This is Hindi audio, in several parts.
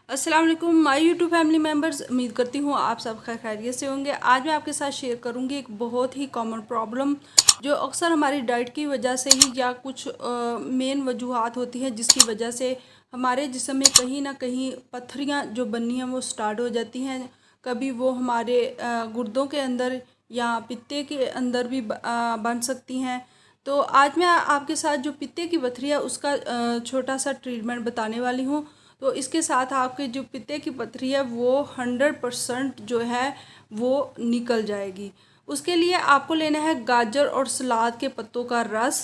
अस्सलाम वालेकुम माय यूट्यूब फैमिली मेम्बर्स। उम्मीद करती हूँ आप सब खैरियत से होंगे। आज मैं आपके साथ शेयर करूँगी एक बहुत ही कॉमन प्रॉब्लम जो अक्सर हमारी डाइट की वजह से ही या कुछ मेन वजूहात होती हैं जिसकी वजह से हमारे जिस्म में कहीं ना कहीं पत्थरियाँ जो बननी हैं वो स्टार्ट हो जाती हैं। कभी वो हमारे गुर्दों के अंदर या पित्ते के अंदर भी बन सकती हैं। तो आज मैं आपके साथ जो पित्ते की पत्थरी है उसका छोटा सा ट्रीटमेंट बताने वाली हूँ। तो इसके साथ आपके जो पित्ते की पत्थरी है वो 100% जो है वो निकल जाएगी। उसके लिए आपको लेना है गाजर और सलाद के पत्तों का रस।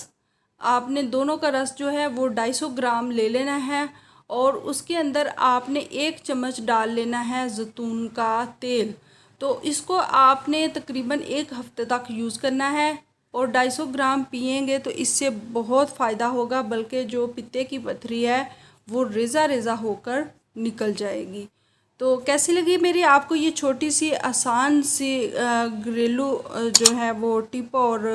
आपने दोनों का रस जो है वो 250 ग्राम ले लेना है और उसके अंदर आपने 1 चम्मच डाल लेना है जैतून का तेल। तो इसको आपने तकरीबन 1 हफ्ते तक यूज़ करना है और 250 ग्राम पिएंगे तो इससे बहुत फ़ायदा होगा, बल्कि जो पित्ते की पत्थरी है वो रेज़ा रेज़ा होकर निकल जाएगी। तो कैसी लगी मेरी आपको ये छोटी सी आसान सी घरेलू जो है वो टिप। और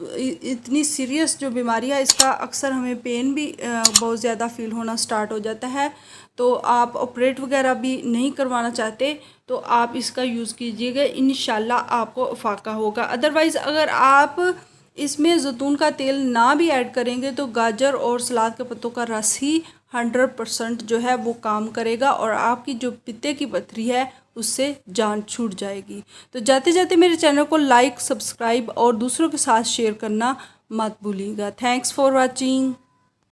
इतनी सीरियस जो बीमारी है इसका अक्सर हमें पेन भी बहुत ज़्यादा फील होना स्टार्ट हो जाता है। तो आप ऑपरेट वगैरह भी नहीं करवाना चाहते तो आप इसका यूज़ कीजिएगा, इंशाल्लाह आपको फ़ायदा होगा। अदरवाइज़ अगर आप इसमें जैतून का तेल ना भी ऐड करेंगे तो गाजर और सलाद के पत्तों का रस ही 100% जो है वो काम करेगा और आपकी जो पित्ते की पत्थरी है उससे जान छूट जाएगी। तो जाते जाते मेरे चैनल को लाइक, सब्सक्राइब और दूसरों के साथ शेयर करना मत भूलिएगा। Thanks for watching.